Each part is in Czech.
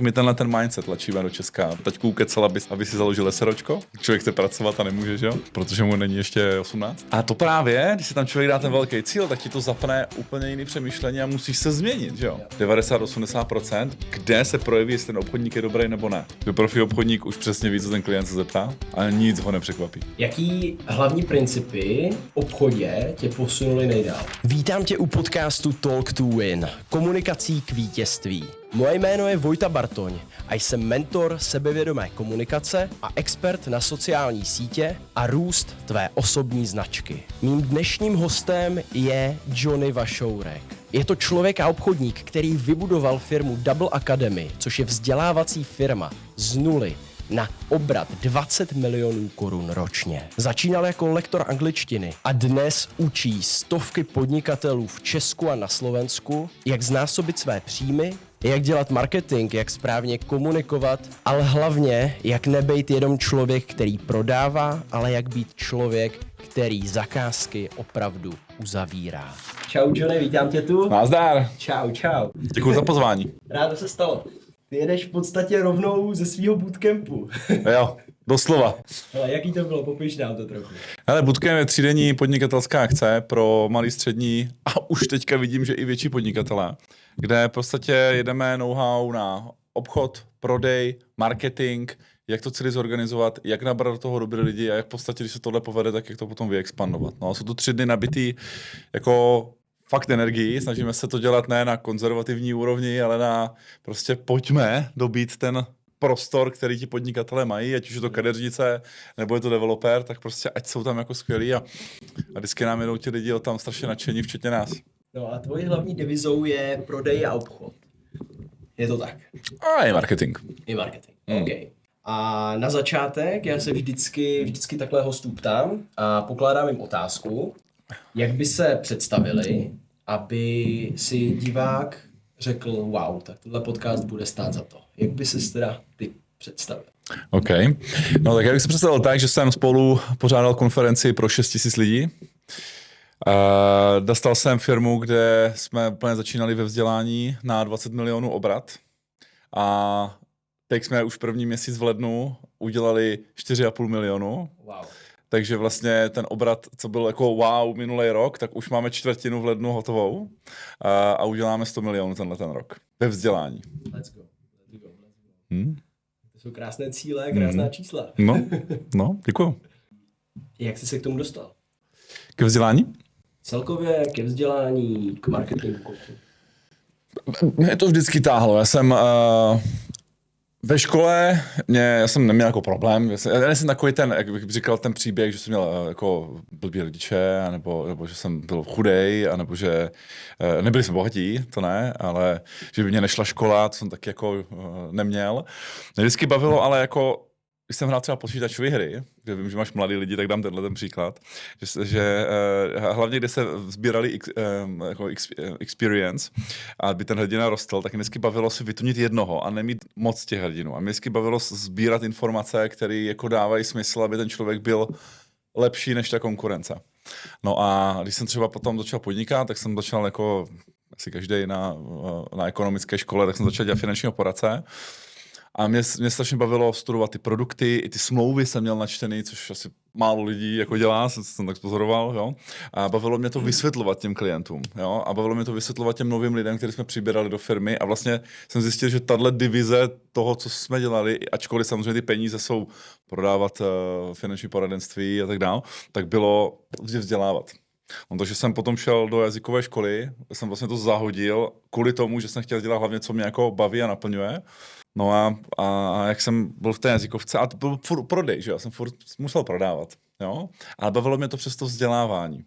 My ten mindset tlačíme do Česka. Taťku ukecal, aby si založil SROčko. Člověk chce pracovat a nemůže, že jo? Protože mu není ještě 18. A to právě, když si tam člověk dá ten velký cíl, tak ti to zapne úplně jiný přemýšlení a musíš se změnit, že jo? 90-80%, kde se projeví, jestli ten obchodník je dobrý nebo ne. Že profi obchodník už přesně ví, co ten klient se zeptá, ale nic ho nepřekvapí. Jaký hlavní principy v obchodě tě posunuli nejdál? Vítám tě u podcastu Talk to Win, komunikací k vítězství. Moje jméno je Vojta Bartoň a jsem mentor sebevědomé komunikace a expert na sociální sítě a růst tvé osobní značky. Mým dnešním hostem je Johnny Vašourek. Je to člověk a obchodník, který vybudoval firmu Double Academy, což je vzdělávací firma z nuly na obrat 20 milionů korun ročně. Začínal jako lektor angličtiny a dnes učí stovky podnikatelů v Česku a na Slovensku, jak znásobit své příjmy, jak dělat marketing, jak správně komunikovat, ale hlavně, jak nebejt jenom člověk, který prodává, ale jak být člověk, který zakázky opravdu uzavírá. Čau Johnny, vítám tě tu. Nazdar! Čau, čau. Děkuji za pozvání. Rádo se stalo. Ty jedeš v podstatě rovnou ze svého bootcampu. Jo, doslova. Ale jaký to bylo? Popiš nám to trochu. Hele, Bootcamp je 3denní podnikatelská akce pro malý, střední a už teďka vidím, že i větší podnikatele, kde v podstatě jedeme know-how na obchod, prodej, marketing, jak to celé zorganizovat, jak nabrat do toho dobré lidi a jak v podstatě, když se tohle povede, tak jak to potom vyexpandovat. No, jsou to 3 dny nabitý jako fakt energii, snažíme se to dělat ne na konzervativní úrovni, ale na prostě pojďme dobít ten prostor, který ti podnikatelé mají, ať už je to kadeřnice, nebo je to developer, tak prostě ať jsou tam jako skvělí a vždycky nám jedou ti lidi tam strašně nadšení, včetně nás. No a tvojí hlavní devizou je prodej a obchod. Je to tak? A je marketing. I marketing. OK. A na začátek já se vždycky takhle hostů ptám a pokládám jim otázku, jak by se představili, aby si divák řekl, wow, tak tenhle podcast bude stát za to. Jak by se teda ty představil? OK. No tak já bych se představil tak, že jsem spolu pořádal konferenci pro 6 000 lidí. Dostal jsem firmu, kde jsme úplně začínali ve vzdělání na 20 milionů obrat. A teď jsme už první měsíc v lednu udělali 4,5 milionu. Wow. Takže vlastně ten obrat, co byl jako wow minulý rok, tak už máme čtvrtinu v lednu hotovou a uděláme 100 milionů ten rok ve vzdělání. Let's go. To jsou krásné cíle, krásná čísla. No, děkuju. Jak jsi se k tomu dostal? Ke vzdělání? Celkově ke vzdělání, k marketingu. Mě to vždycky táhlo. Já jsem ve škole, já jsem neměl jako problém. Já jsem takový ten, jak bych říkal, ten příběh, že jsem měl jako blbý rodiče, nebo že jsem byl chudej, nebo že nebyli jsme bohatí, to ne, ale že by mě nešla škola, to jsem taky jako neměl. Mě vždycky bavilo, ale jako když jsem hrál třeba počítačové hry, že vím, že máš mladý lidi, tak dám tenhle ten příklad, že hlavně, kde se sbírali jako experience, aby ten hrdina rostl, tak mě vždycky bavilo si vytunit jednoho a nemít moc těch hrdinů. A mě vždycky bavilo sbírat informace, které jako dávají smysl, aby ten člověk byl lepší než ta konkurence. No a když jsem třeba potom začal podnikat, tak jsem začal jako asi každý na ekonomické škole, tak jsem začal dělat finančního poradce. A mě strašně bavilo studovat ty produkty, i ty smlouvy jsem měl načtený, což asi málo lidí jako dělá, jsem tak pozoroval, jo. A bavilo mě to vysvětlovat těm klientům, jo. A bavilo mě to vysvětlovat těm novým lidem, kteří jsme přibírali do firmy. A vlastně jsem zjistil, že tahle divize toho, co jsme dělali, ačkoliv samozřejmě ty peníze jsou prodávat finanční poradenství a tak dál, tak bylo vzdělávat. No, takže jsem potom šel do jazykové školy, jsem vlastně to zahodil kvůli tomu, že jsem chtěl dělat hlavně, co mě jako baví a naplňuje. No a jak jsem byl v té jazykovce, a to byl furt prodej, že já jsem furt musel prodávat, jo, ale bavilo mě to přes to vzdělávání.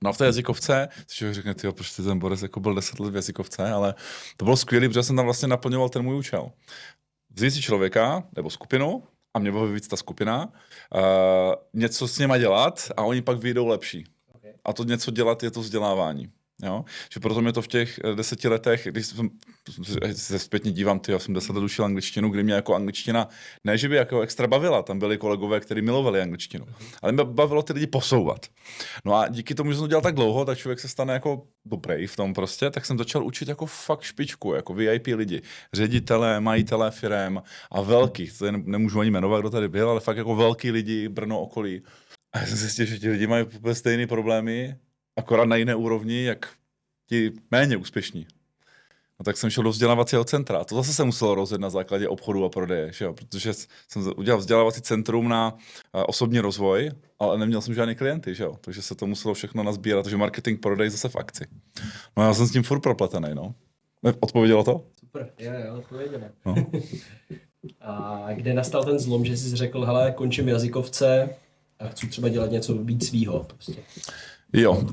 No a v té jazykovce, si člověk řekne, tyjo, proč ty ten Boris jako byl 10 let v jazykovce, ale to bylo skvělé, protože jsem tam vlastně naplňoval ten můj účel. Vzít si člověka nebo skupinu, a mě baví víc ta skupina, něco s něma dělat a oni pak vyjdou lepší. A to něco dělat je to vzdělávání. Jo? Že proto mě to v těch 10 letech, když se zpětně dívám, já jsem 10 let učil angličtinu, kdy mě jako angličtina, ne že by jako extra bavila, tam byli kolegové, kteří milovali angličtinu, ale mě bavilo ty lidi posouvat. No a díky tomu, že jsem to dělal tak dlouho, tak člověk se stane jako dobrý v tom prostě, tak jsem začal učit jako fakt špičku, jako VIP lidi, ředitele, majitele firem a velkých, to nemůžu ani jmenovat, kdo tady byl, ale fakt jako velký lidi, Brno okolí. A já jsem zjistil, že ti lidi mají úplně stejné problémy, akorát na jiné úrovni, jak ti méně úspěšní. No tak jsem šel do vzdělávacího centra. A to zase se muselo rozjet na základě obchodu a prodeje, že jo? Protože jsem udělal vzdělávací centrum na osobní rozvoj, ale neměl jsem žádný klienty, že jo? Takže se to muselo všechno nazbírat, takže marketing, prodej zase v akci. No já jsem s tím furt propletený, no. Odpovědělo to? Super, jo, odpovědělo. No. A kde nastal ten zlom, že jsi řekl, hele, končím jazykovce a chci třeba dělat něco víc svýho prostě. Jo,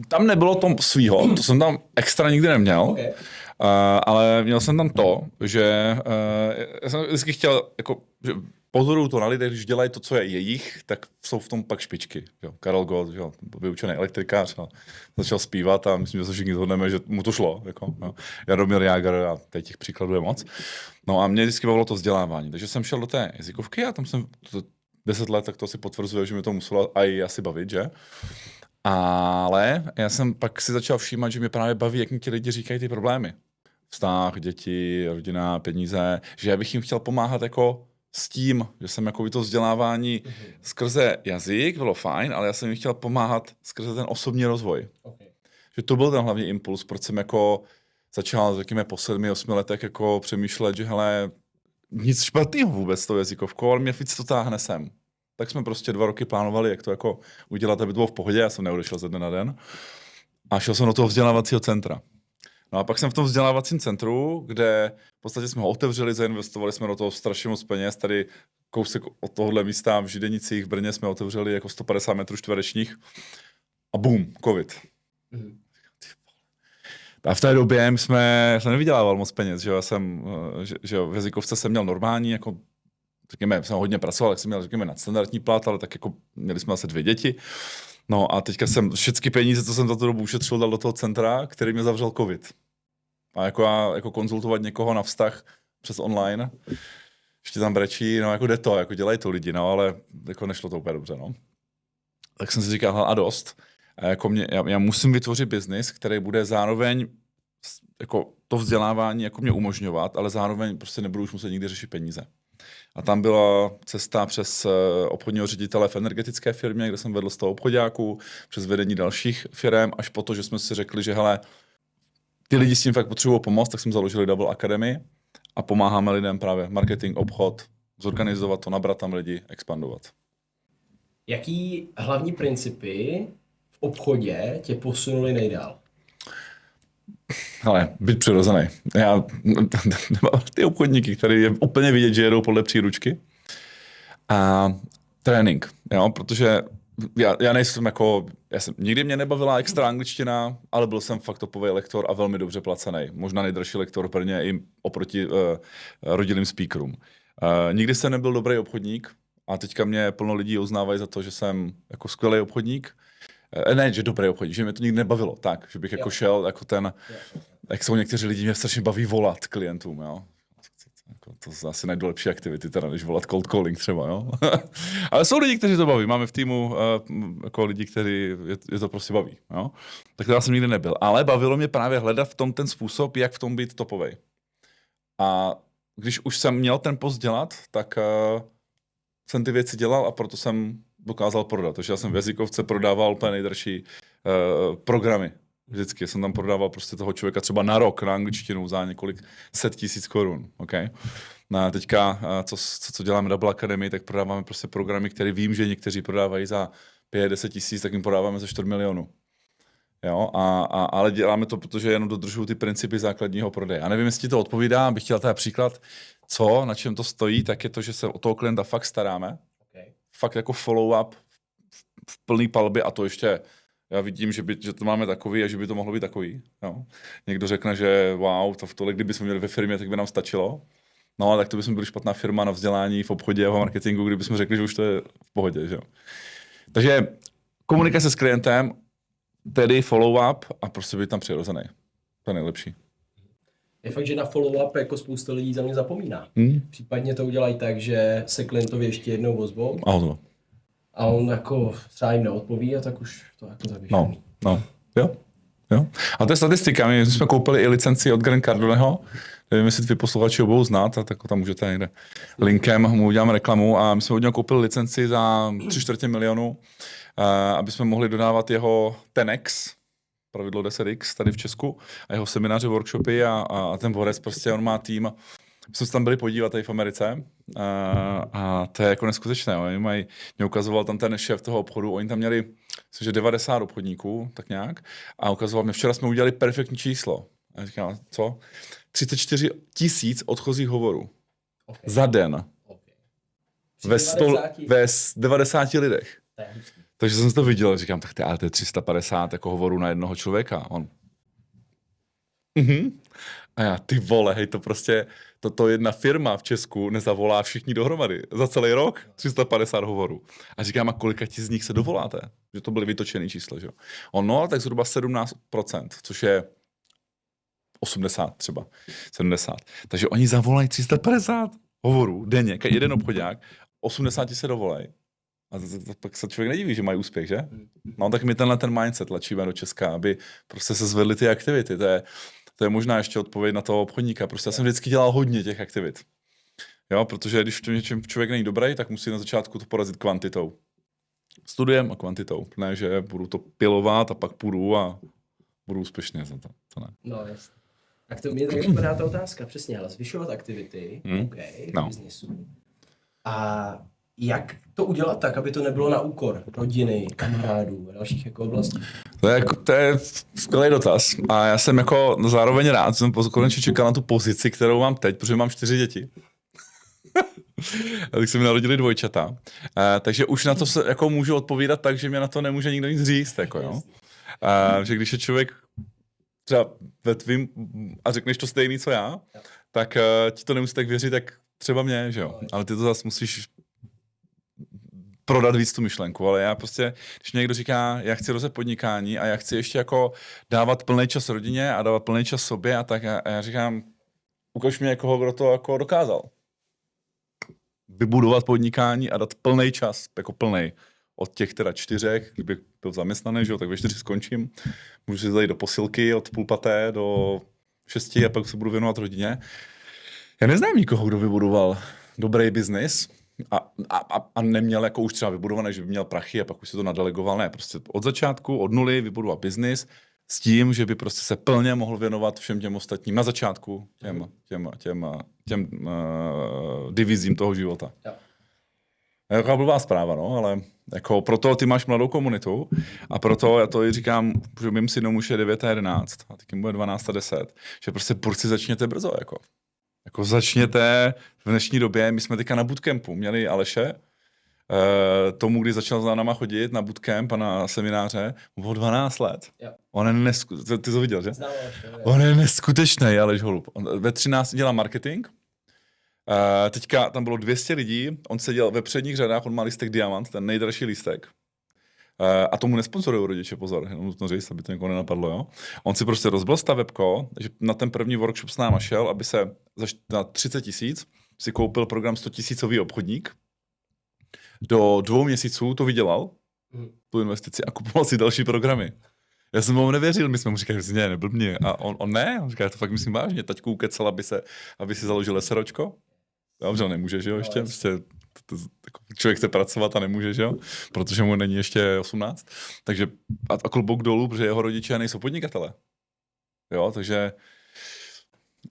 tam nebylo tom svýho, to jsem tam extra nikdy neměl, Okay. Ale měl jsem tam to, že já jsem vždycky chtěl, jako, že pozoruju to na lidech, když dělají to, co je jejich, tak jsou v tom pak špičky. Jo. Karel Gott, jo, vyučený elektrikář, jo. Začal zpívat a myslím, že se všichni shodneme, že mu to šlo. Jako, jo. Jaromír Jágr a teď těch příkladů je moc. No a mě vždycky bavilo to vzdělávání, takže jsem šel do té jazykovky a tam jsem 10 let, tak to si potvrzuje, že mi to muselo i asi bavit, že? Ale já jsem pak si začal všímat, že mě právě baví, jak mi ti lidi říkají ty problémy. Vztah, děti, rodina, peníze, že já bych jim chtěl pomáhat jako s tím, že jsem jako to vzdělávání skrze jazyk, bylo fajn, ale já jsem jim chtěl pomáhat skrze ten osobní rozvoj. Okay. Že to byl ten hlavní impuls, proč jsem jako začal, řekněme, po 7-8 letech jako přemýšlet, že hele, nic špatného vůbec s tou jazykovkou, ale mě víc to táhne sem. Tak jsme prostě 2 roky plánovali, jak to jako udělat, aby to bylo v pohodě, já jsem neodešel ze dne na den. A šel jsem do toho vzdělávacího centra. No a pak jsem v tom vzdělávacím centru, kde v podstatě jsme ho otevřeli, zainvestovali jsme do toho strašně moc peněz. Tady kousek od tohohle místa v Židenicích v Brně jsme otevřeli jako 150 metrů čtverečních a boom, covid. A v té době jsem nevydělával moc peněz, že já jsem, že v jazykovce jsem měl normální, jako řekněme, jsem hodně pracoval, tak jsem měl, řekněme, nadstandardní plat, ale tak jako měli jsme asi 2 děti. No a teďka jsem všechny peníze, co jsem za tu dobu ušetřil, dal do toho centra, který mě zavřel covid. A jako konzultovat někoho na vztah přes online, ještě tam brečí, no jako jde to, jako dělají to lidi, no, ale jako nešlo to úplně dobře, no. Tak jsem si říkal, a dost. A jako já musím vytvořit biznis, který bude zároveň jako to vzdělávání jako mě umožňovat, ale zároveň prostě nebudu už muset nikdy řešit peníze. A tam byla cesta přes obchodního ředitele v energetické firmě, kde jsem vedl z toho obchodáků, přes vedení dalších firm, až po to, že jsme si řekli, že hele, ty lidi s tím fakt potřebují pomoct, tak jsme založili Double Academy a pomáháme lidem právě marketing, obchod, zorganizovat to, nabrat tam lidi, expandovat. Jaký hlavní principy v obchodě tě posunuli nejdál? Ale být přirozený. Ty obchodníky, který je úplně vidět, že jedou podle příručky. A trénink, jo, protože já nejsem jako, nikdy mě nebavila extra angličtina, ale byl jsem fakt topový lektor a velmi dobře placený. Možná nejdražší lektor v Brně i oproti rodinným speakerům. Nikdy jsem nebyl dobrý obchodník a teďka mě plno lidí uznávají za to, že jsem jako skvělý obchodník. Ne, že dobrý obchodník, že mě to nikdy nebavilo tak, že bych jako šel jako ten, jak jsou někteří lidi, mě strašně baví volat klientům, jo. To jsou asi nejlepší aktivity, teda, než volat cold calling třeba, jo. Ale jsou lidi, kteří to baví. Máme v týmu jako lidi, kteří je to prostě baví, jo. Tak to já jsem nikdy nebyl. Ale bavilo mě právě hledat v tom ten způsob, jak v tom být topovej. A když už jsem měl ten post dělat, tak jsem ty věci dělal a proto jsem dokázal prodat. Takže já jsem v jazykovce prodával úplně nejdražší programy. Vždycky jsem tam prodával prostě toho člověka třeba na rok na angličtinu za několik set tisíc korun. Okay? No a teďka, co děláme Double Academy, tak prodáváme prostě programy, které vím, že někteří prodávají za 5-10 tisíc, tak jim prodáváme za 4 milionů. Jo? Ale děláme to, protože jenom dodržuju ty principy základního prodeje. A nevím, jestli to odpovídá, bych chtěl teda příklad, na čem to stojí, tak je to, že se o toho klienta fakt staráme. Okay. Fakt jako follow-up v plný palbě a to ještě já vidím, že to máme takový a že by to mohlo být takový. Jo. Někdo řekne, že wow, tohle kdybychom měli ve firmě, tak by nám stačilo. No, tak to bychom byli špatná firma na vzdělání, v obchodě a v marketingu, kdybychom řekli, že už to je v pohodě. Že? Takže komunikace s klientem, tedy follow-up a prostě být tam přirozený. To je nejlepší. Je fakt, že na follow-up jako spousta lidí za mě zapomíná. Případně to udělají tak, že se klientovi ještě jednou ozvou A hotovo. a on jako třeba jim neodpoví a tak už to jako zavěšený. Jo. A to je statistika. My jsme koupili i licenci od Grant Cardoneho. Nevím, jestli vy posluchači budou znát, tak tam můžete někde linkem, mu uděláme reklamu. A my jsme od něho koupili licenci za 3/4 milionu, aby jsme mohli dodávat jeho 10X, pravidlo 10X tady v Česku, a jeho semináře, workshopy a ten borec prostě, on má tým. My jsme se tam byli podívat tady v Americe a to je jako neskutečné. Mě ukazoval tam ten šéf toho obchodu, oni tam měli myslím, že 90 obchodníků, tak nějak, a ukazoval mě, včera jsme udělali perfektní číslo. A já říkám, co? 34 000 odchozích hovorů. Okay. Za den. Okay. Ve 90 lidech. To je hustý. Takže jsem to viděl, říkám, tak to je 350 jako hovorů na jednoho člověka. On. A já, ty vole, hej, to prostě, to jedna firma v Česku nezavolá všichni dohromady. Za celý rok 350 hovorů. A říkám, a kolika ti z nich se dovoláte? Že to byly vytočený čísla, že jo? No, tak zhruba 17%, což je 80 třeba, 70. Takže oni zavolají 350 hovorů denně, jeden obchodák, 80 se dovolají. A pak se člověk nediví, že mají úspěch, že? No, tak my ten mindset tlačíme do Česka, aby prostě se zvedly ty aktivity. To je možná ještě odpověď na toho obchodníka. Prostě já jsem vždycky dělal hodně těch aktivit. Jo, protože když v něčem člověk není dobrý, tak musí na začátku to porazit kvantitou. Studiem a kvantitou. Ne, že budu to pilovat a pak půjdu a budu úspěšný za to. To ne. No, jasně. Tak to mě tak vypadá ta otázka, přesně, ale zvyšovat aktivity, v biznisu. A jak to udělat tak, aby to nebylo na úkor rodiny, kamarádů a dalších jako oblastí? To je skvělý dotaz. A já jsem jako zároveň rád, jsem konečně čekal na tu pozici, kterou mám teď, protože mám 4 děti. A tak se mi narodili dvojčata. Takže už na to se jako můžu odpovídat tak, že mě na to nemůže nikdo nic říct. Jako, jo. Že když je člověk třeba ve tvým a řekneš to stejný, co já, tak ti to nemusí tak věřit, tak třeba mě, že jo. Ale ty to zase musíš prodat víc tu myšlenku, ale já prostě, když mě někdo říká, já chci rozjet podnikání a já chci ještě jako dávat plný čas rodině a dávat plný čas sobě a tak, a já říkám, ukaž mi někoho, kdo to jako dokázal. Vybudovat podnikání a dát plný čas, jako plný. Od těch teda 4, kdybych byl zaměstnaný, že jo, tak ve 4 skončím. Můžu si zajít do posilky od 5:30 do 6 a pak se budu věnovat rodině. Já neznám nikoho, kdo vybudoval dobrý biznis a neměl jako už třeba vybudované, že by měl prachy a pak už se to nadelegoval. Ne, prostě od začátku, od nuly vybudoval biznis s tím, že by prostě se plně mohl věnovat všem těm ostatním na začátku, těm divizím toho života. Jo. Je taková blbá zpráva, no, ale jako proto ty máš mladou komunitu a proto já to i říkám, že mým synům už je 9 a 11 a teď jim bude 12 a 10, že prostě si začněte brzo, jako začněte v dnešní době, my jsme teďka na bootcampu, měli Aleše, tomu, kdy začal za náma chodit na bootcamp a na semináře, mu bylo 12 let. Jo. On je ty to viděl, že? Znám, On je neskutečný, Aleš Holub. On ve 13 dělá marketing. Teďka tam bylo 200 lidí, on seděl ve předních řadách, on má lístek Diamant, ten nejdražší lístek. A tomu nesponsorují rodiče, pozor, jenom nutno říct, aby to někoho nenapadlo, jo. On si prostě rozbil stavebko, že na ten první workshop s náma šel, aby se na 30 000 si koupil program 100 000 obchodník. Do 2 měsíců to vydělal, tu investici, a kupoval si další programy. Já jsem mu nevěřil, my jsme mu říkali, že neblbni. A on ne, on říká, to fakt myslím vážně, taťku ukecel, aby si založil SROčko. Dobře, nemůže, že jo, ještě, prostě člověk chce pracovat a nemůže, že jo, protože mu není ještě 18. Takže a klobouk dolů, protože jeho rodiče nejsou podnikatele. Jo, takže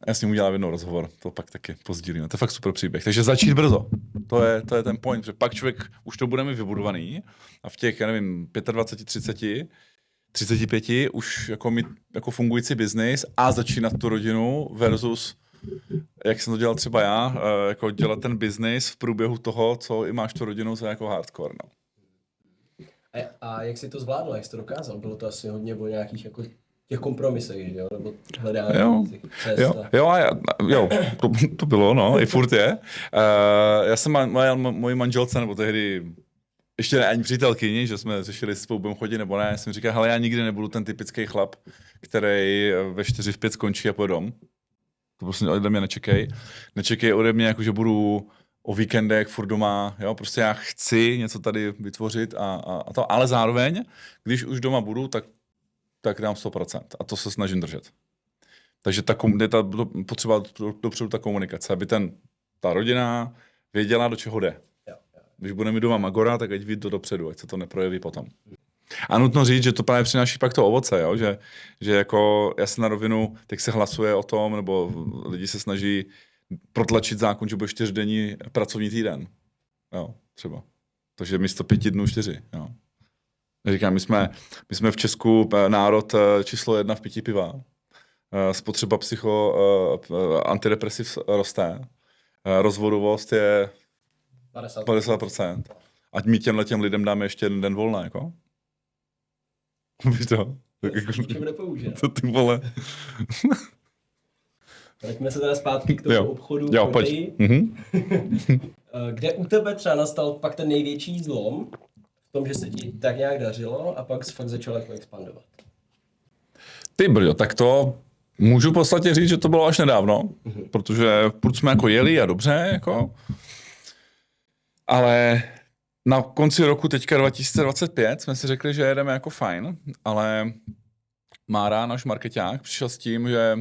já s ním udělám jednou rozhovor, to pak taky pozdílíme. To je fakt super příběh. Takže začít brzo. To je ten point, že pak člověk už to bude mít vybudovaný a v těch, já nevím, 25, 30, 35 už jako mít jako fungující biznis a začínat tu rodinu versus jak jsem to dělal třeba já, jako dělat ten biznis v průběhu toho, co i máš tu rodinu za jako hardcore. No. A jak jsi to zvládl, jak jsi to dokázal? Bylo to asi hodně o nějakých jako těch kompromisech, že jo? Nebo hledání těch cest. Jo, to bylo, no, i furt je. Já jsem mojí manželce, nebo tehdy ještě ne ani přítelkyni, že jsme řešili, jestli spolu budeme chodit nebo ne. Já jsem říkal, hele, já nikdy nebudu ten typický chlap, který ve 4 v 5 skončí a půjde dom. To prostě ode mě nečekej. Nečekej ode mě, jako že budu o víkendech furt doma, jo, prostě já chci něco tady vytvořit a to, ale zároveň, když už doma budu, tak dám 100% a to se snažím držet. Takže potřeba dopředu ta komunikace, aby ta rodina věděla, do čeho jde. Když bude mi doma magora, tak ať ví to dopředu, ať se to neprojeví potom. A nutno říct, že to právě přináší pak to ovoce, jo? Že jako já se na rovinu, teď se hlasuje o tom, nebo lidi se snaží protlačit zákon, že bude 4denní pracovní týden. Jo, třeba. Takže místo 5 dnů 4. Jo. Říkám, my jsme v Česku národ číslo 1 v pití piva. Spotřeba antidepresiv roste. Rozvodovost je 50%. Ať my těm lidem dáme ještě jeden den volna, jako? Víš to? Čím nepoužije. To ty vole. Vraťme se teda zpátky k tomu obchodu. Jo, pojď. Kde u tebe třeba nastal pak ten největší zlom v tom, že se ti tak nějak dařilo a pak fakt začal jako expandovat? Ty brďo, tak to můžu v podstatě říct, že to bylo až nedávno, protože furt jsme jako jeli a dobře, jako. Ale na konci roku teďka 2025 jsme si řekli, že jedeme jako fajn, ale Mára, náš markeťák, přišel s tím, že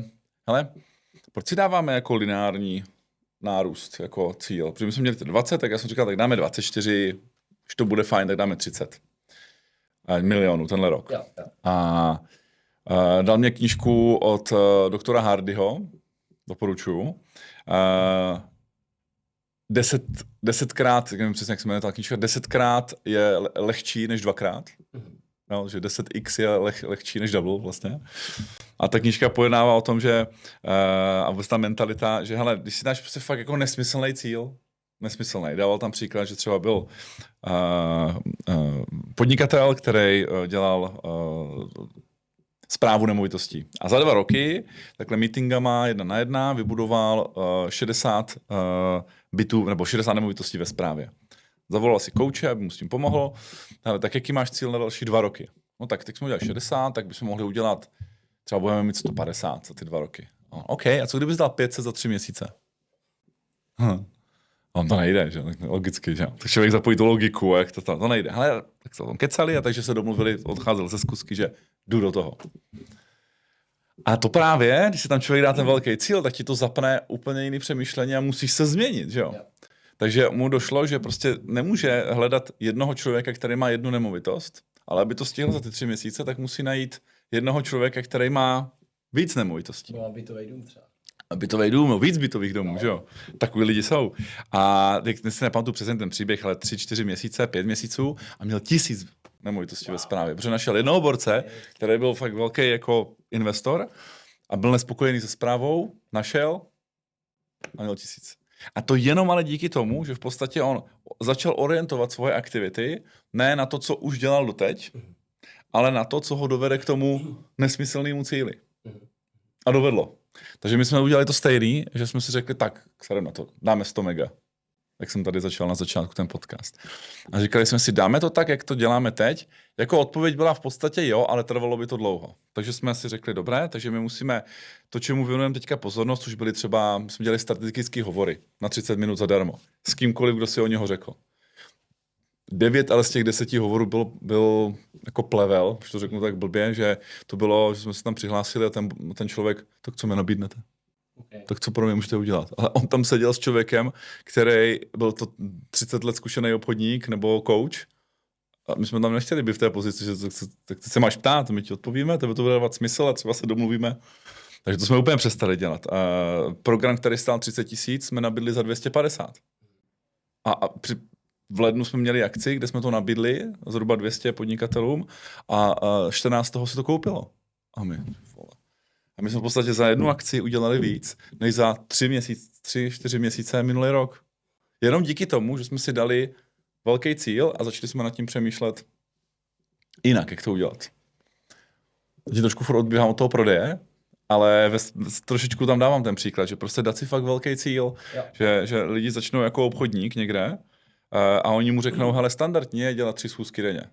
hele, proč si dáváme jako lineární nárůst jako cíl? Protože my jsme měli 20, tak já jsem říkal, tak dáme 24, když to bude fajn, tak dáme 30 milionů tenhle rok. Jo. A dal mě knížku od doktora Hardyho, doporučuju. 10krát, nevím přesně, jak se jmenuje ta knížka, 10krát je lehčí než 2krát. No, že 10x je lehčí než double vlastně. A ta knížka pojednává o tom, že a vlastně ta mentalita, že hele, když si dáš prostě fakt jako nesmyslný cíl, nesmyslný. Dával tam příklad, že třeba byl podnikatel, který dělal správu nemovitostí. A za 2 roky, takhle meetingama 1 na 1, vybudoval 60 bytů nebo 60 nemovitostí ve správě. Zavolal si kouče, aby mu s tím pomohl. Ale tak jaký máš cíl na další 2 roky? No tak teď jsme udělali 60, tak bychom mohli udělat, třeba budeme mít 150 za ty 2 roky. OK, a co kdybys dal 500 za 3 měsíce? On to nejde, že? Logicky, že? Tak člověk zapojí tu logiku, jak to nejde. Ale tak se o tom kecali a takže se domluvili, odcházel ze zkusky, že jdu do toho. A to právě, když si tam člověk dá ten velký cíl, tak ti to zapne úplně jiný přemýšlení a musíš se změnit, že jo? Takže mu došlo, že prostě nemůže hledat jednoho člověka, který má 1 nemovitost, ale aby to stihl za ty 3 měsíce, tak musí najít jednoho člověka, který má víc nemovitostí. Má bytový dům třeba. Bytový dům, víc bytových domů, že jo? Takový lidi jsou. A teď si nepamatuju přesně ten příběh, ale 3-4 měsíce, 5 měsíců a měl 1000 nemovitostí ve správě. Protože našel jednoho borce, který byl fakt velký jako investor a byl nespokojený se správou, našel a měl 1000. A to jenom ale díky tomu, že v podstatě on začal orientovat svoje aktivity ne na to, co už dělal doteď, ale na to, co ho dovede k tomu nesmyslnému cíli. A dovedlo. Takže my jsme udělali to stejný, že jsme si řekli, tak, serem na to, dáme 100 mega. Jak jsem tady začal na začátku ten podcast. A říkali jsme si, dáme to tak, jak to děláme teď. Jako odpověď byla v podstatě jo, ale trvalo by to dlouho. Takže jsme si řekli, dobré, takže my musíme to, čemu věnujeme teďka pozornost, už byly třeba, my jsme dělali strategické hovory na 30 minut zadarmo. S kýmkoliv, kdo si o něho řekl. 9, ale z těch 10 hovorů byl jako plevel, už to řeknu tak blbě, že to bylo, že jsme se tam přihlásili a ten člověk, tak co mi nabídnete? Okay. Tak co pro mě můžete udělat? Ale on tam seděl s člověkem, který byl to 30 let zkušený obchodník nebo coach. A my jsme tam nechtěli být v té pozici, že tak ty se máš ptát, my ti odpovíme, tebe to bude dávat smysl a třeba se domluvíme. Takže to jsme úplně přestali dělat. A program, který stál 30 000, jsme nabídli za 250. V lednu jsme měli akci, kde jsme to nabídli zhruba 200 podnikatelům a 14 toho si to koupilo. A my jsme v podstatě za 1 akci udělali víc, než za 3-4 měsíce minulý rok. Jenom díky tomu, že jsme si dali velký cíl a začali jsme nad tím přemýšlet jinak, jak to udělat. Teď trošku furt odbíhám od toho prodeje, ale trošičku tam dávám ten příklad, že prostě dát si fakt velký cíl, že lidi začnou jako obchodník někde a oni mu řeknou, hele, standardně je dělat 3 schůzky denně.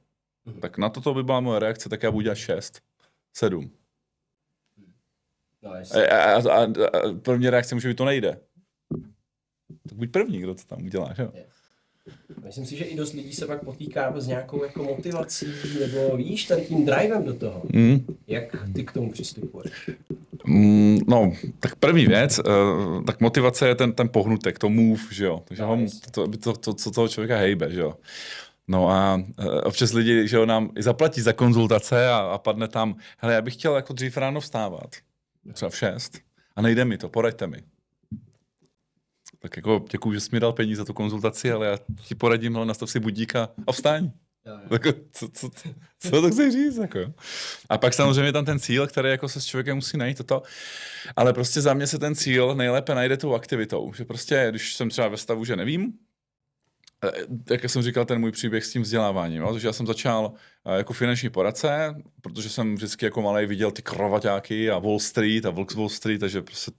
Tak na to by byla moje reakce, tak já budu dělat 6, 7. No, A první reakce může být, to nejde. Tak buď první, kdo to tam udělá, že jo? Myslím si, že i dost lidí se pak potýká s nějakou jako motivací, nebo víš, tady tím drivem do toho. Jak ty k tomu přistupuješ? No, tak první věc, tak motivace je ten pohnutek, to move, že jo? Takže co toho člověka hejbe, že jo? No a občas lidi, že jo, nám i zaplatí za konzultace a padne tam, hele, já bych chtěl jako dřív ráno vstávat, třeba v 6, a nejde mi to, poraďte mi. Tak jako děkuju, že jsi mi dal peníze za tu konzultaci, ale já ti poradím, hele, nastav si budík a vstaň. Jako, co to chceš říct? Jako, jo? A pak samozřejmě tam ten cíl, který jako se s člověkem musí najít toto. Ale prostě za mě se ten cíl nejlépe najde tou aktivitou. Že prostě, když jsem třeba ve stavu, že nevím, jak jsem říkal, ten můj příběh s tím vzděláváním. Jo? Takže já jsem začal jako finanční poradce, protože jsem vždycky jako malej viděl ty krovaťáky a Wall Street a Vlk z Wall Street, takže prostě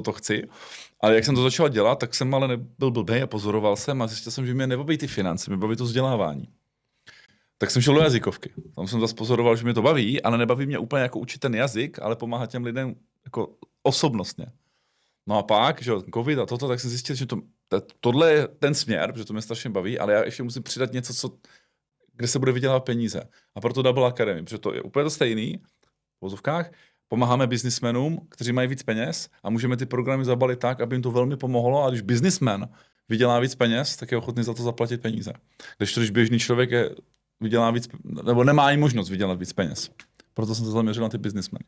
to chci. Ale jak jsem to začal dělat, tak jsem ale nebyl blbej a pozoroval jsem a zjistil jsem, že mě nebaví ty finance, mě baví to vzdělávání. Tak jsem šel do jazykovky. Tam jsem zase pozoroval, že mě to baví, ale nebaví mě úplně jako učit ten jazyk, ale pomáhat těm lidem jako osobnostně. No a pak, že covid a toto, tak jsem zjistil, že tohle je ten směr, protože to mě strašně baví, ale já ještě musím přidat něco, kde se bude vydělávat peníze. A proto Double Academy, protože to je úplně to stejný, v vozovkách, pomáháme biznismenům, kteří mají víc peněz a můžeme ty programy zabalit tak, aby jim to velmi pomohlo, a když biznismen vydělá víc peněz, tak je ochotný za to zaplatit peníze. Když běžný člověk vydělá víc, nebo nemá ani možnost vydělat víc peněz. Proto jsem se zaměřil na ty biznismeny.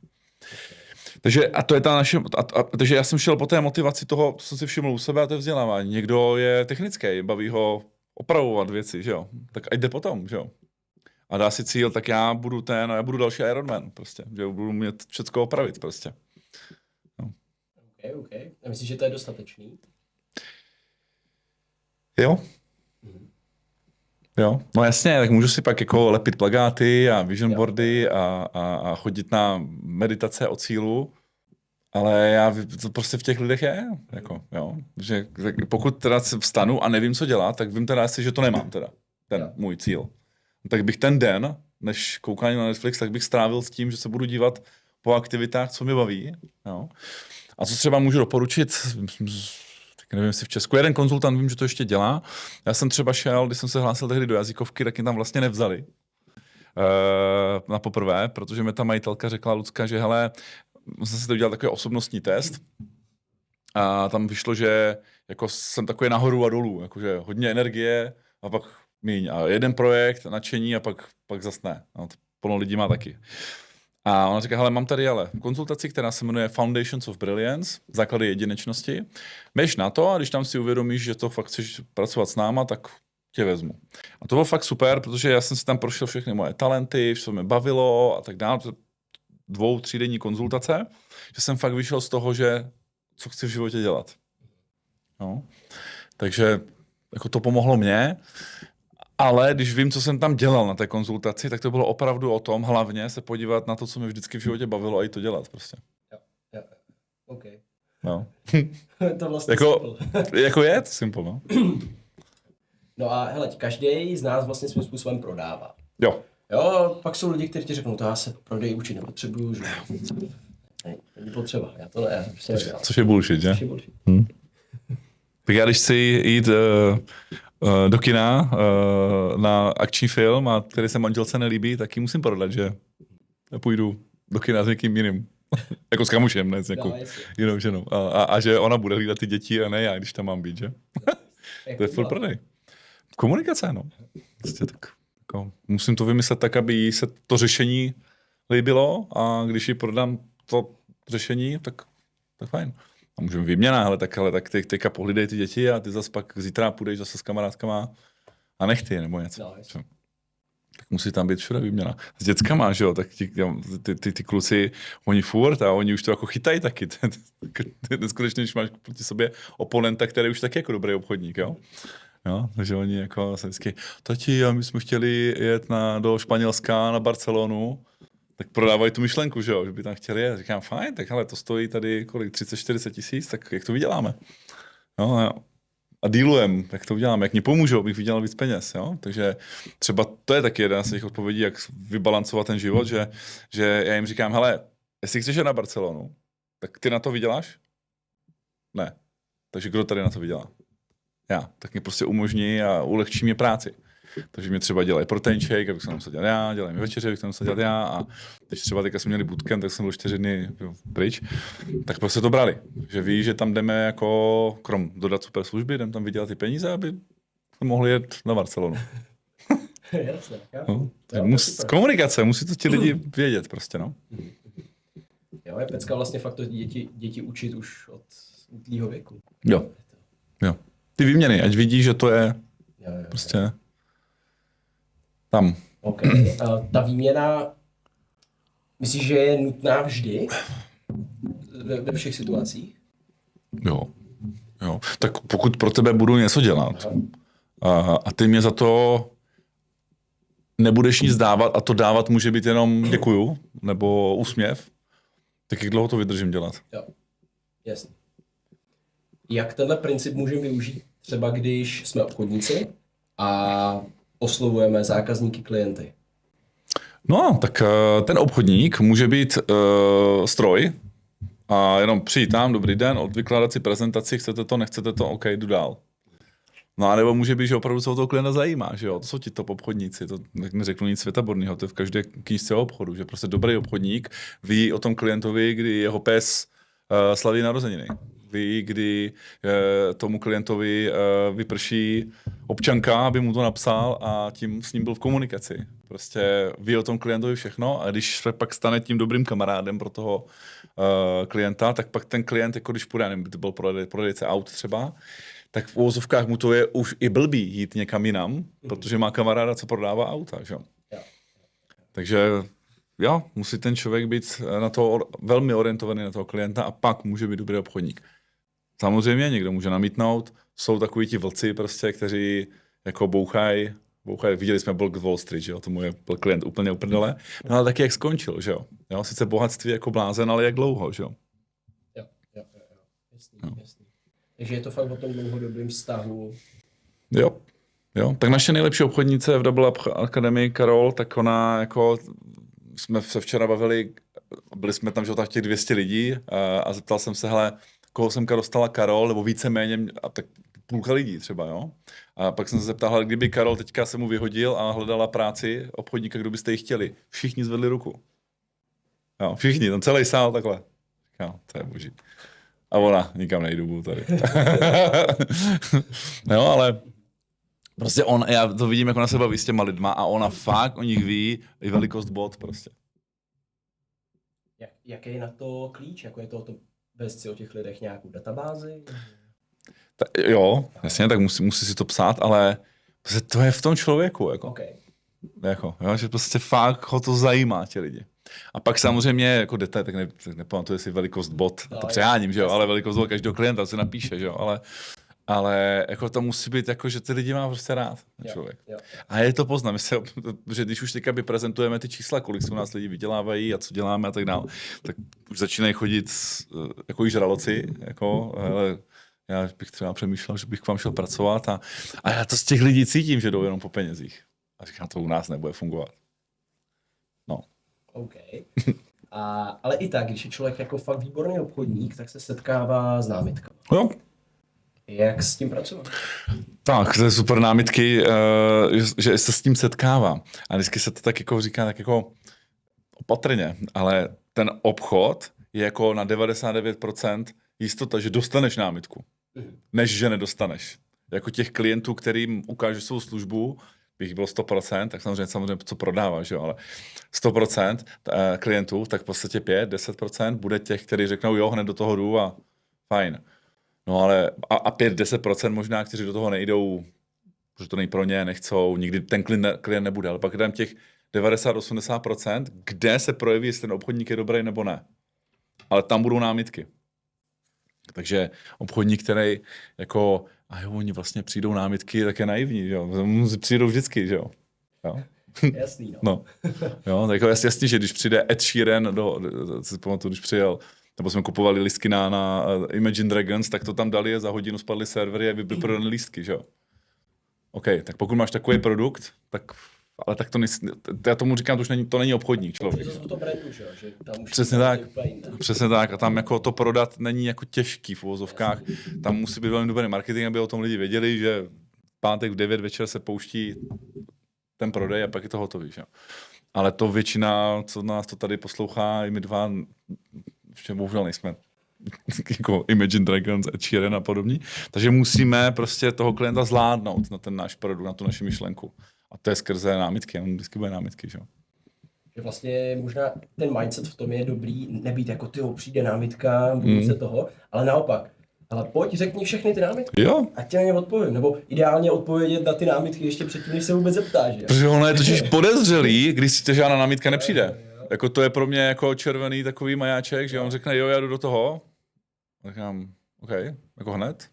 Takže a to je ta naše, takže já jsem šel po té motivaci toho, co jsem si všiml u sebe, a to je vzdělávání. Někdo je technický, baví ho opravovat věci, že jo. Tak ať jde potom, že jo. A dá si cíl, tak já budu další Ironman prostě, že budu mít všecko opravit prostě. No. OK. A myslíš, že to je dostatečný? Jo. Jo, no jasně, tak můžu si pak jako lepit plakáty a vision boardy a chodit na meditace o cílu, ale to prostě v těch lidech je, jako, jo, že pokud teda vstanu a nevím, co dělat, tak vím teda asi, že to nemám teda, ten můj cíl. Tak bych ten den, než koukání na Netflix, tak bych strávil s tím, že se budu dívat po aktivitách, co mě baví, jo. A co třeba můžu doporučit, nevím, jestli v Česku. Jeden konzultant, vím, že to ještě dělá. Já jsem třeba šel, když jsem se hlásil tehdy do jazykovky, tak mě tam vlastně nevzali. Na poprvé, protože mi ta majitelka řekla, Lucka, že hele, jsem si to udělal takový osobnostní test a tam vyšlo, že jako jsem takový nahoru a dolů, jakože hodně energie a pak míň. A jeden projekt, nadšení a pak zas ne. No, to plno lidí má taky. A ona říká, hele, mám tady ale konzultaci, která se jmenuje Foundations of Brilliance, základy jedinečnosti. Běž na to a když tam si uvědomíš, že to fakt chceš pracovat s náma, tak tě vezmu. A to bylo fakt super, protože já jsem si tam prošel všechny moje talenty, co mě bavilo a tak dále. 2-3 denní konzultace, že jsem fakt vyšel z toho, že co chci v životě dělat. No. Takže jako to pomohlo mně. Ale když vím, co jsem tam dělal na té konzultaci, tak to bylo opravdu o tom hlavně se podívat na to, co mě vždycky v životě bavilo a i to dělat prostě. Jo. OK. No. To vlastně jako je to simple, no. No a hele, každý z nás vlastně svým způsobem prodává. Jo. Jo, pak jsou lidi, kteří ti řeknou, to já se prodej učit nepotřebuju, že není potřeba, já to ne. Což je bullshit, že? Což je bullshit. Tak já když chci jít do kina na akční film, a který se manželce nelíbí, tak ji musím prodat, že půjdu do kina s někým jiným. Jako s kamušem, ne s nějakou jinou ženou. A že ona bude hlídat ty děti a ne já, když tam mám být, že? To je full prodej. Komunikace, no. Prostě tak, jako, musím to vymyslet tak, aby jí se to řešení líbilo, a když jí prodám to řešení, tak fajn. A můžeme výměna, tak teďka pohlídej ty děti a ty zase pak zítra půjdeš zase s kamarádkama a nech ty, nebo něco. No, tak musí tam být všude výměna. S dětskama, že jo, tak ty kluci, oni furt a oni už to jako chytají taky. Neskutečně, když máš proti sobě oponenta, který už taky jako dobrý obchodník, jo. Jo, takže oni jako se vždycky, tati, a my jsme chtěli jet do Španělska, na Barcelonu, tak prodávají tu myšlenku, že jo, že by tam chtěli jet. Říkám, fajn, tak hele, to stojí tady kolik, 30-40 tisíc, tak jak to vyděláme? No. A a dealujem, jak to udělám, jak mi pomůžou, abych vydělal víc peněz. Jo? Takže třeba to je taky jedna z těch odpovědí, jak vybalancovat ten život, že já jim říkám, hele, jestli chceš jít na Barcelonu, tak ty na to vyděláš? Ne. Takže kdo tady na to vydělá? Já. Tak mi prostě umožní a ulehčí mě práci. Takže mě třeba dělají protein shake, abych se musel dělat já, dělají mi večeře, abych se musel dělat já a teď třeba teďka jsme měli bootcamp, tak jsem byl 4 dny pryč, tak prostě to brali. Že ví, že tam jdeme jako, krom dodat super služby, jdeme tam vydělat ty peníze, aby mohli jet na Barcelonu. Jasně, No, komunikace, musí to ti lidi vědět prostě, no. Jo, je pecka vlastně fakt to děti učit už od útlýho věku. Jo. Ty výměny, ať vidí, že to je Jo. prostě tam. OK. Ta výměna, myslíš, že je nutná vždy? Ve všech situacích? Jo. Tak pokud pro tebe budu něco dělat a ty mě za to nebudeš nic dávat a to dávat může být jenom děkuju nebo úsměv, tak jak dlouho to vydržím dělat? Jo, jasně. Jak tenhle princip můžeme využít třeba, když jsme obchodníci a oslovujeme zákazníky, klienty? No, tak ten obchodník může být stroj a jenom přijít tam, dobrý den, odvykládat si prezentaci, chcete to, nechcete to, OK, jdu dál. No a nebo může být, že opravdu se o toho klienta zajímá, že jo, to jsou ti top obchodníci, to neřeknu nic světaborného, to je v každé knížce obchodu, že prostě dobrý obchodník ví o tom klientovi, kdy jeho pes slaví narozeniny. Ví, kdy tomu klientovi vyprší občanka, aby mu to napsal a tím s ním byl v komunikaci. Prostě ví o tom klientovi všechno a když se pak stane tím dobrým kamarádem pro toho klienta, tak pak ten klient, jako když půjde, nevím, to byl prodejce aut třeba, tak v uvozovkách mu to je už i blbý jít někam jinam, protože má kamaráda, co prodává auta, že? Takže jo, musí ten člověk být na to velmi orientovaný na toho klienta a pak může být dobrý obchodník. Samozřejmě někdo může namítnout, jsou takoví ti vlci prostě, kteří jako bouchají, viděli jsme Volk Wall Street, že jo, tomu je byl klient úplně uprdele, no ale taky jak skončil, že jo, sice bohatství jako blázen, ale jak dlouho, že jo. Jo, jasný. Takže je to fakt o tom dlouhodobém vztahu. Jo, tak naše nejlepší obchodnice v Double Up Academy, Karol, tak ona jako, jsme se včera bavili, byli jsme tam, že tak těch 200 lidí a zeptal jsem se, hele, koho semka dostala Karol, nebo víceméně, a tak půlka lidí třeba, jo. A pak jsem se zeptal, kdyby Karol teďka se mu vyhodil a hledala práci obchodníka, kdo byste ji chtěli. Všichni zvedli ruku. Jo, všichni, tam celý sál takhle. Jo, to je boží. A ona, nikam nejdu tady. Jo, ale prostě já to vidím, jak ona se baví s těma lidma a ona fakt o nich ví i velikost bod prostě. Jaký je na to klíč? Jako je to o tom vést si o těch lidech nějakou databázi? Jo, jasně, tak musí si to psát, ale to je v tom člověku, jako. Okay. Jo, že prostě fakt ho to zajímá, ti lidi. A pak samozřejmě jako detail, tak nepamatuji si velikost bot, to přeháním, že jo, ale velikost bot každého klienta se napíše, že jo, ale jako to musí být jako, že ty lidi má prostě rád, člověk. Jo. A je to poznám, že když už teďka prezentujeme ty čísla, kolik se u nás lidi vydělávají a co děláme a tak dále, tak už začínají chodit jako i žraloci, jako, hele, já bych třeba přemýšlel, že bych k vám šel pracovat a já to z těch lidí cítím, že jdou jenom po penězích. A říkám, to u nás nebude fungovat. No. OK. Ale i tak, když je člověk jako fakt výborný obchodník, tak se setkává s námitkami. Jo. Jak s tím pracovat? Tak, to je super námitky, že se s tím setkává. A vždycky se to tak jako říká, tak jako opatrně, ale ten obchod je jako na 99% jistota, že dostaneš námitku, než že nedostaneš. Jako těch klientů, kterým ukážeš svou službu, bych bylo 100%, tak samozřejmě co prodáváš, jo, ale 100% klientů, tak v podstatě 5-10% bude těch, kteří řeknou, jo, hned do toho jdu a fajn. No ale a 5-10% možná, kteří do toho nejdou, protože to není pro ně, nechcou, nikdy ten klient nebude, ale pak je tam těch 90-80%, kde se projeví, jestli ten obchodník je dobrý nebo ne. Ale tam budou námitky. Takže obchodník, který jako, a jo, oni vlastně přijdou námitky, tak je naivní, jo. Přijdou vždycky, že jo. Jasný, no. No. Jo, tak jako jasně, že když přijde Ed Sheeran, si pamatuju, když přijel nebo jsme kupovali lístky na Imagine Dragons, tak to tam dali a za hodinu spadly servery a byly prodané lístky, že jo. OK, tak pokud máš takový produkt, ale tak to já tomu říkám, to není obchodník člověk. To brandu, že tam už Přesně tak. Přesně tak. A tam jako to prodat není jako těžký v uvozovkách. Tam musí být velmi dobrý marketing, aby o tom lidi věděli, že v pátek v 9 večer se pouští ten prodej a pak je to hotový. Že? Ale to většina, co nás to tady poslouchá, i my dva, ještě bohužel nejsme jako Imagine Dragons, Ed Sheeran a podobní. Takže musíme prostě toho klienta zvládnout na ten náš produkt, na tu naši myšlenku. A to je skrze námitky, on vždycky bude námitky, že? Že vlastně možná ten mindset v tom je dobrý, nebýt jako přijde námitka, bojím se toho, ale naopak. Ale pojď, řekni všechny ty námitky, Jo. ať ti na ně odpovím, nebo ideálně odpovědět na ty námitky ještě předtím, než se vůbec zeptáš. Že? Protože ono je totiž podezřelý, když si to žádná námitka nepřijde. Jako to je pro mě jako červený takový majáček, že on řekne, jo, já jdu do toho. A říkám, OK, jako hned?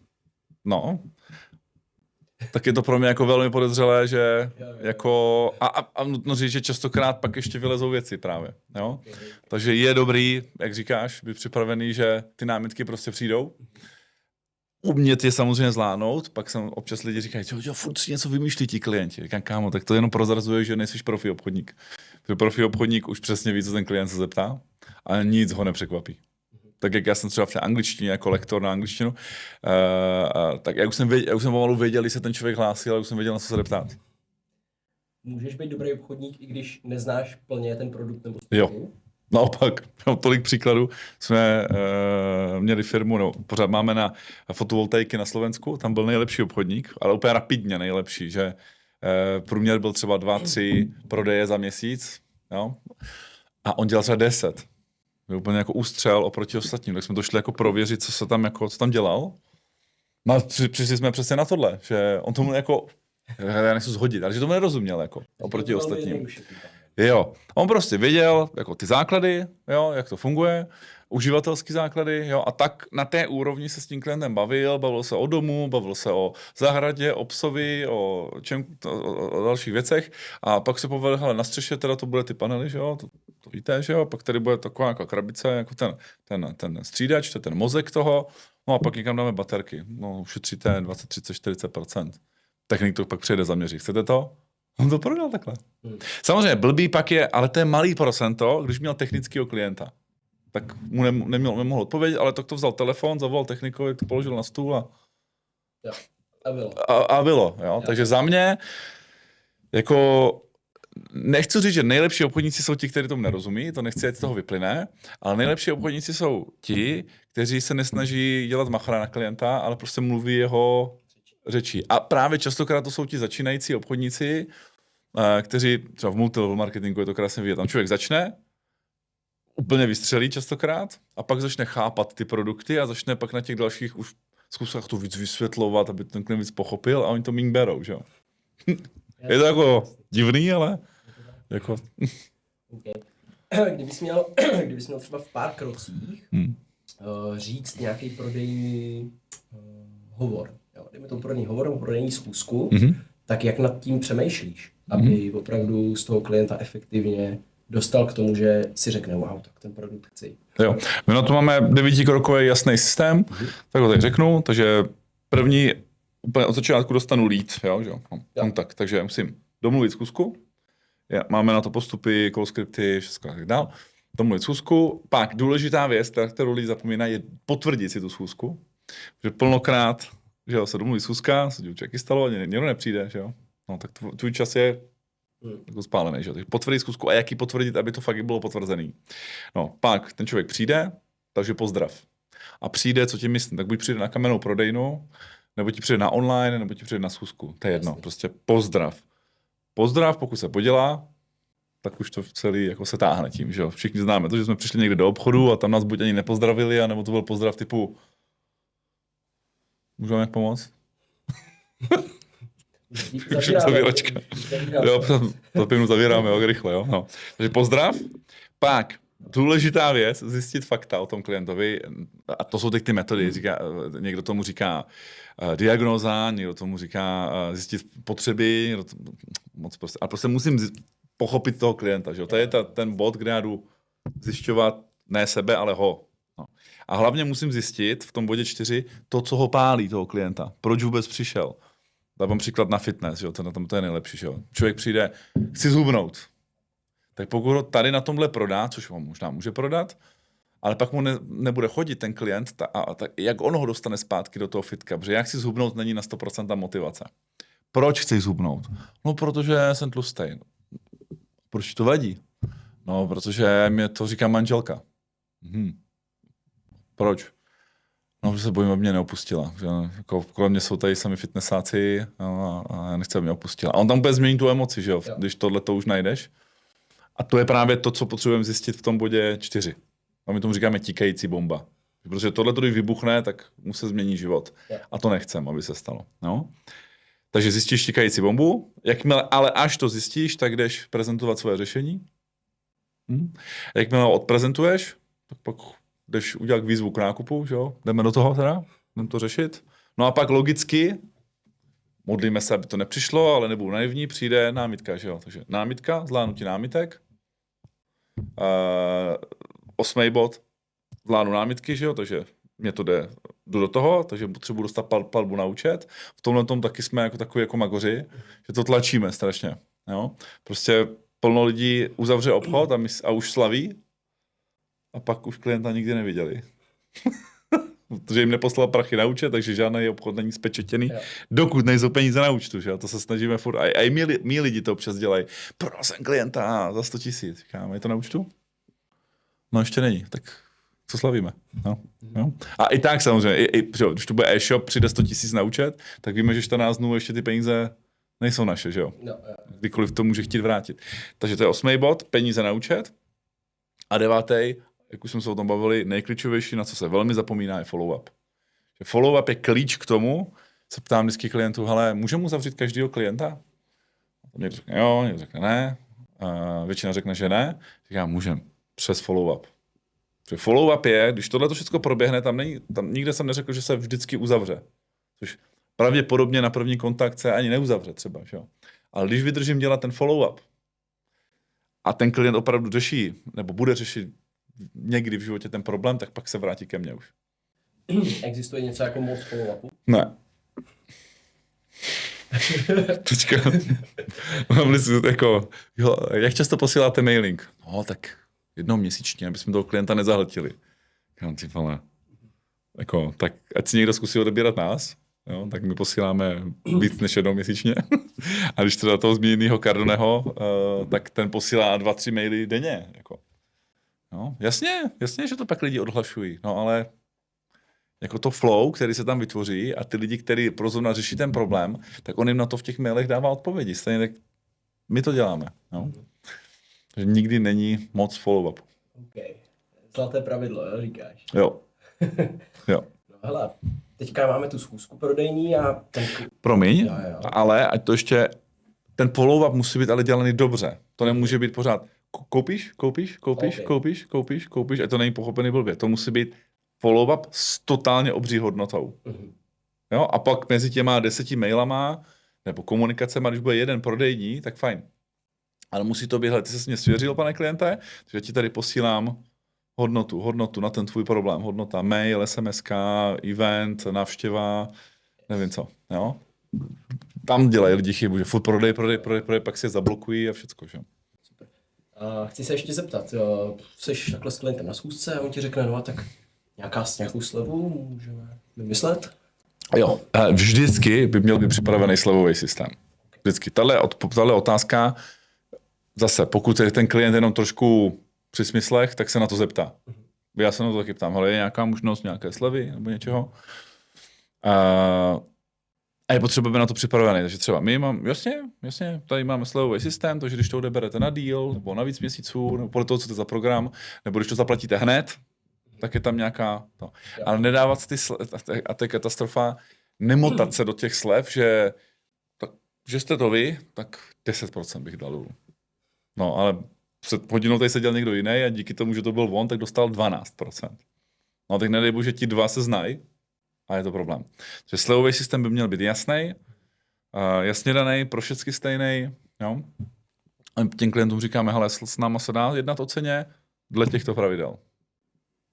No. Tak je to pro mě jako velmi podezřelé, že jako, a nutno říct, že častokrát pak ještě vylezou věci právě, jo. Takže je dobrý, jak říkáš, být připravený, že ty námitky prostě přijdou. Umět je samozřejmě zvládnout, pak jsem občas lidi říkají, jo, furt si něco vymýšlí ti klienti. Říkám, kámo, tak to jenom prozrazuje, že nejsi profi obchodník. Protože profi obchodník už přesně ví, co ten klient se zeptá, a nic ho nepřekvapí. Tak jak já jsem třeba v té angličtině jako lektor na angličtinu, tak já už jsem pomalu věděl, když se ten člověk hlásí, ale už jsem věděl, na co se ptát. Můžeš být dobrý obchodník, i když neznáš plně ten produkt nebo službu? Jo, naopak. Tolik příkladů. Jsme měli firmu, no, pořád máme na fotovoltaiky na Slovensku, tam byl nejlepší obchodník, ale úplně rapidně nejlepší, že průměr byl třeba 2-3 prodeje za měsíc, jo? A on dělal třeba 10. Byl úplně jako ústřel oproti ostatním, tak jsme to šli jako prověřit, co tam dělal. No a přišli jsme přesně na tohle, že on tomu jako, já nechci zhodit, ale že tomu nerozuměl jako oproti ostatním. Jo, on prostě věděl jako ty základy, jo, jak to funguje, uživatelský základy, jo, a tak na té úrovni se s tím klientem bavil se o domu, bavil se o zahradě, o psovi, o dalších věcech a pak se povedl, hele, na střeše teda to bude ty panely, že jo, to víte, že jo, pak tady bude taková jako krabice, jako ten střídač, to je ten mozek toho, no a pak někam dáme baterky, no ušetříte 20, 30, 40%. Technik to pak přijde zaměřit, chcete to? On to prodal takhle. Samozřejmě blbý pak je, ale to je malý procento, když měl technického klienta. Tak mu nemohl odpovědět, ale tak to vzal telefon, zavolal technikovi, to položil na stůl a bylo. Jo. Takže za mě, jako nechci říct, že nejlepší obchodníci jsou ti, kteří tomu nerozumí, to nechci, ať z toho vyplyne, ale nejlepší obchodníci jsou ti, kteří se nesnaží dělat machra na klienta, ale prostě mluví jeho řečí. A právě častokrát to jsou ti začínající obchodníci, kteří třeba v multilevel marketingu je to krásně vidět. Tam člověk začne, úplně vystřelí častokrát a pak začne chápat ty produkty a začne pak na těch dalších už zkusách to víc vysvětlovat, aby ten klient víc pochopil a oni to míň berou, že jo. Je to jako divný, ale jako... Okay. Kdybys měl třeba v pár krocích říct nějaký prodejní hovor, jo, dejme tomu prodejní hovor nebo prodejní schůzku, tak jak nad tím přemýšlíš, aby opravdu z toho klienta efektivně dostal k tomu, že si řekne, wow, tak ten produkt chci. Jo, my na to máme 9krokový jasný systém, tak ho tak řeknu, takže první, úplně od začátku dostanu lead, jo. Kontakt, takže musím domluvit schůzku, máme na to postupy, call scripty, všechno tak dál, domluvit schůzku, pak důležitá věc, kterou lidi zapomínají, je potvrdit si tu schůzku, že plnokrát, že jo, se domluví schůzka, se člověk chystalo, někdo nepřijde, že jo, no tak tvůj čas je jako spálený, že jo, takže potvrdit schůzku a jak ji potvrdit, aby to fakt bylo potvrzený. No, pak ten člověk přijde, takže pozdrav. A přijde, co ti myslím, tak buď přijde na kamennou prodejnu, nebo ti přijde na online, nebo ti přijde na schůzku, to je jedno, prostě pozdrav. Pozdrav, pokud se podělá, tak už to celý jako se táhne tím, že jo. Všichni známe to, že jsme přišli někde do obchodu a tam nás buď ani nepozdravili, anebo to byl pozdrav typu můžu vám jak pomoct? Zavíračka. Jo, to pěknou zavíráme, jo, rychle, jo. No. Takže pozdrav. Pak důležitá věc, zjistit fakta o tom klientovi, a to jsou ty metody, někdo tomu říká diagnóza, někdo tomu říká zjistit potřeby, moc prostě, a prostě musím pochopit toho klienta, že jo. To je ten bod, kde já jdu zjišťovat ne sebe, ale ho. No. A hlavně musím zjistit v tom bodě 4 to, co ho pálí toho klienta. Proč vůbec přišel. Dávám příklad na fitness, jo? To je nejlepší. Jo? Člověk přijde, chci zhubnout. Tak pokud ho tady na tomhle prodá, což ho možná může prodat, ale pak mu nebude chodit ten klient, jak on ho dostane zpátky do toho fitka, protože jak si zhubnout není na 100% motivace. Proč chci zhubnout? No, protože jsem tlustej. Proč to vadí? No, protože mě to říká manželka. Proč? No, protože se bojím, aby mě neopustila. Že, jako, kolem mě jsou tady sami fitnessáci a já nechci, aby mě opustila. A on tam bude změnit tu emoci, že jo? Když tohle to už najdeš. A to je právě to, co potřebujeme zjistit v tom bodě 4. A my tomu říkáme tikající bomba. Protože tohle, když vybuchne, tak mu se změní život. A to nechcem, aby se stalo. No? Takže zjistíš tikající bombu, jakmile, ale až to zjistíš, tak jdeš prezentovat svoje řešení. Jakmile ho odprezentuješ, tak pak jdeš udělat výzvu k nákupu, že jo? Jdeme do toho teda, jdeme to řešit. No a pak logicky, modlíme se, aby to nepřišlo, ale nebudu naivní, přijde námitka, že jo? Takže námitka, zvládnutí námitek. 8. bod, zvládnu námitky, že jo? Takže mě to jdu do toho, takže potřebuji dostat palbu na účet. V tomhle tom taky jsme jako takový jako magoři, že to tlačíme strašně. Jo? Prostě plno lidí uzavře obchod a už slaví a pak už klienta nikdy neviděli. Protože jim neposlal prachy na účet, takže žádný obchod není spečetěný, dokud nejsou peníze na účtu. Že? To se snažíme furt. A i mý lidi to občas dělají. Prodal jsem klienta za 100 000. Říkám, je to na účtu? No ještě není, tak co slavíme. No. A i tak samozřejmě, když to bude e-shop, přijde 100 000 na účet, tak víme, že 14 dnů ještě ty peníze nejsou naše, že jo? No. Kdykoliv to může chtít vrátit. Takže to je 8. bod, peníze na účet. A 9., jak už jsme se o tom bavili, nejklíčovější, na co se velmi zapomíná, je follow-up. Follow-up je klíč k tomu, se ptám vždycky klientů, hele, můžeme uzavřít každého klienta? Někdo řekne jo, někdo řekne ne, většina řekne, že ne. Říkám, můžeme, přes follow-up. Follow-up je, když tohle to všechno proběhne, tam nikde jsem neřekl, že se vždycky uzavře. Což pravděpodobně na první kontakt se ani neuzavře třeba. Že? Ale když vydržím dělat ten follow-up a ten klient opravdu řeší, nebo bude řešit někdy v životě ten problém, tak pak se vrátí ke mně už. Existuje něco jako moc follow-upu? Ne. Teďka mám list jako, jo, jak často posíláte mailing? No, tak 1 měsíčně, aby jsme toho klienta nezahltili. Jako, tak ať si někdo zkusí odebírat nás, jo, tak my posíláme víc než 1 měsíčně. A když teda toho zmíněného Cardoneho, tak ten posílá 2-3 maily denně. Jako. No, jasně, že to pak lidi odhlašují, no ale jako to flow, který se tam vytvoří a ty lidi, kteří prozorna řeší ten problém, tak on jim na to v těch mailech dává odpovědi. Stejně tak my to děláme. No. Takže nikdy není moc follow-up. Okay. Zlaté pravidlo, jo, říkáš? Jo. No hele, teďka máme tu schůzku prodejní a ten... Promiň, jo. Ale ať to ještě, ten follow-up musí být ale dělaný dobře. To nemůže být pořád koupíš, a to není pochopený blbě. To musí být follow-up s totálně obří hodnotou. Jo? A pak mezi těma 10 mailama nebo komunikacema, když bude jeden prodejní, tak fajn. Ale musí to být, ty jsi mě svěřil, pane kliente, že ti tady posílám hodnotu na ten tvůj problém. Hodnota mail, SMSK, event, návštěva, nevím co. Jo? Tam dělají lidi chybu, že furt prodej, pak si je zablokují a všecko. Že? Super. A chci se ještě zeptat, jsi takhle s klientem na schůzce a on ti řekne, no a tak nějakou slevu můžeme vymyslet? Jo, vždycky by měl být připravený slevový systém. Vždycky. Tahle otázka, zase, pokud je ten klient jenom trošku při smyslech, tak se na to zeptá. Já se na to taky ptám, ale je nějaká možnost nějaké slevy nebo něčeho? A je potřeba být na to připravený. Takže třeba my jasně, tady máme slevový systém, takže když to odeberete na deal, nebo na víc měsíců, nebo podle toho, co to je za program, nebo když to zaplatíte hned, tak je tam nějaká... To. Ale nedávat ty a to je katastrofa, nemotat se do těch slev, že jste to vy, tak 10% bych dal. No, ale před hodinou tady seděl někdo jiný a díky tomu, že to byl on, tak dostal 12%. No, tak nedej bože, ti 2 se znají a je to problém. Takže slevový systém by měl být jasný, jasně daný, pro všechny stejný. Jo? A těm klientům říkáme, hele, s náma se dá jednat o ceně dle těchto pravidel.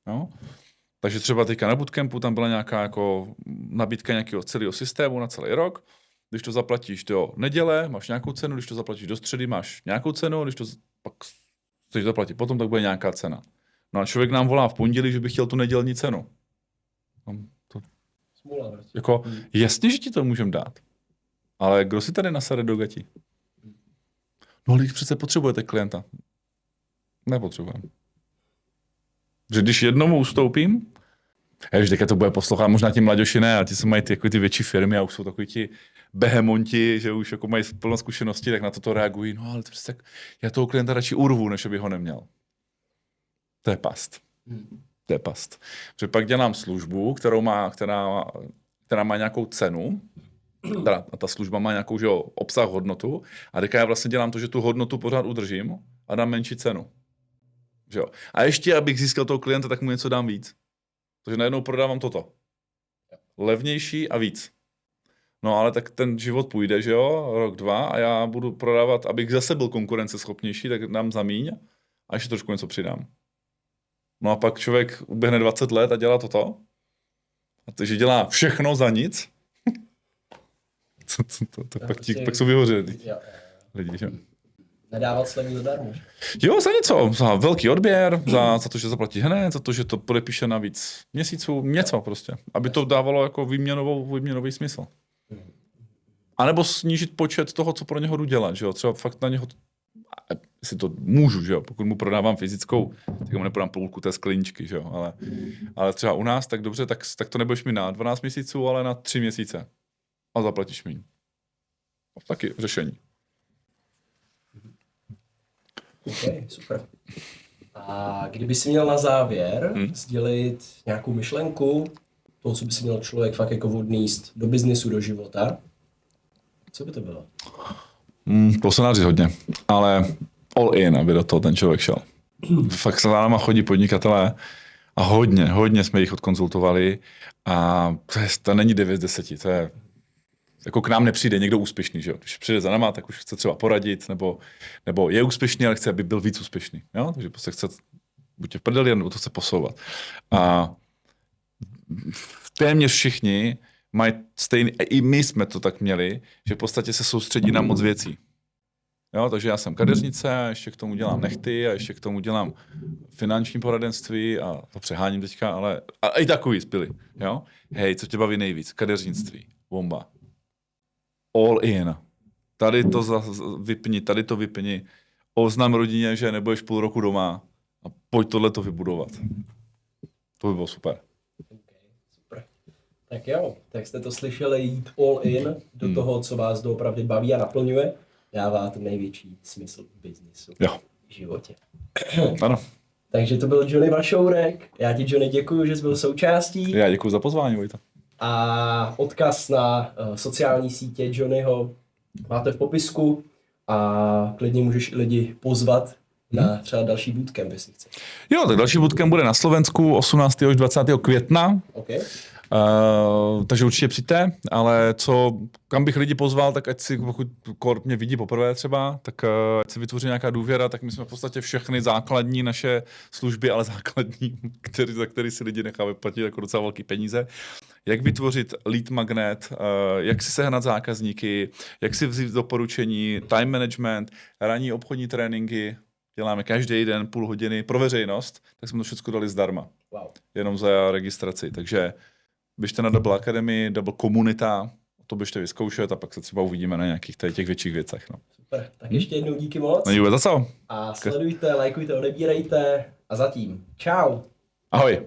Jo? Takže třeba teďka na bootcampu tam byla nějaká jako nabídka nějakého celého systému na celý rok. Když to zaplatíš do neděle, máš nějakou cenu, když to zaplatíš do středy, máš nějakou cenu, když to pak chceš zaplatit potom, tak bude nějaká cena. No a člověk nám volá v pondělí, že by chtěl tu nedělní cenu. Smůla, prostě. Jako, jasně, že ti to můžeme dát. Ale kdo si tady nasade do gatí? No ale přece potřebujete klienta. Nepotřebujeme. Že když jednomu ustoupím, já už teďka to bude poslouchat, možná ti mladěši ne, a ti se mají ty větší firmy a už jsou takový ti behemonti, že už jako mají plno zkušeností, tak na to reagují. No ale to přece, já toho klienta radši urvu, než by ho neměl. To je past. To je past. Protože pak dělám službu, která má nějakou cenu, a ta služba má nějakou, že jo, obsah, hodnotu, a teďka já vlastně dělám to, že tu hodnotu pořád udržím a dám menší cenu. Že jo. A ještě, abych získal toho klienta, tak mu něco dám víc. Takže najednou prodávám toto. Levnější a víc. No ale tak ten život půjde, že jo, rok, 2 a já budu prodávat, abych zase byl konkurenceschopnější, tak dám za míň a ještě trošku něco přidám. No a pak člověk uběhne 20 let a dělá toto. A takže dělá všechno za nic. Pak jsou vyhořeli lidi, že? Nedávat slevu zadarmo. Jo, za něco. Za velký odběr, za to, že zaplatí hned, za to, že to podepíše na víc měsíců, něco prostě. Aby to dávalo jako výměnový smysl. A nebo snížit počet toho, co pro něho jdu dělat, že jo. Třeba fakt na něho, jestli to můžu, že jo. Pokud mu prodávám fyzickou, tak mu neprodám půlku té skleničky, že jo. Ale třeba u nás, tak dobře, tak to nebudeš mít na 12 měsíců, ale na 3 měsíce. A zaplatíš míň. Taky řešení. OK, super. A kdyby si měl na závěr sdělit nějakou myšlenku, toho, co by si měl člověk fakt jako odníst do biznesu, do života, co by to bylo? To se naří hodně, ale all in, aby do toho ten člověk šel. Fakt se za náma chodí podnikatelé a hodně jsme jich odkonzultovali a to není 9 z 10, to je jako k nám nepřijde někdo úspěšný, že jo. Když přijde za náma, tak už chce třeba poradit, nebo je úspěšný, ale chce, aby byl víc úspěšný, jo. Takže prostě chce buď v prdeli, nebo to chce posouvat. A téměř všichni mají stejný, i my jsme to tak měli, že v podstatě se soustředí na moc věcí. Jo, takže já jsem kadeřnice, a ještě k tomu dělám nechty, a ještě k tomu dělám finanční poradenství, a to přeháním teďka, ale a i takový spily, jo. Hej, co tě baví nejvíc? Kadeřnictví, bomba. All in. Tady to vypni, tady to vypni. Oznam rodině, že nebudeš půl roku doma a pojď tohleto vybudovat. To by bylo super. Okay, super. Tak jo, tak jste to slyšeli, jít all in do toho, co vás doopravdy baví a naplňuje, dává ten největší smysl v biznisu, v životě. Ano. Takže to byl Johnny Vašourek. Já ti, Johnny, děkuji, že jsi byl součástí. Já děkuji za pozvání, Vojta. A odkaz na sociální sítě Johnnyho máte v popisku a klidně můžeš lidi pozvat na třeba další bootcamp, jestli chceš. Jo, tak další bootcamp bude na Slovensku 18. až 20. května. Okay. Takže určitě přijďte, ale kam bych lidi pozval, tak ať si, pokud mě vidí poprvé třeba, tak ať si vytvoří nějaká důvěra, tak my jsme v podstatě všechny základní naše služby, ale základní, za který si lidi nechávají platit jako docela velký peníze. Jak vytvořit lead magnet, jak si sehnat zákazníky, jak si vzít doporučení, time management, ranní obchodní tréninky, děláme každý den půl hodiny pro veřejnost, tak jsme to všechno dali zdarma. Wow. Jenom za registraci, takže běžte na Double Academy, Double Komunita, to běžte vyzkoušet a pak se třeba uvidíme na nějakých těch větších věcech. No. Super, tak ještě jednou díky moc. Není vůbec za co. A sledujte, lajkujte, odebírejte a zatím. Čau. Ahoj.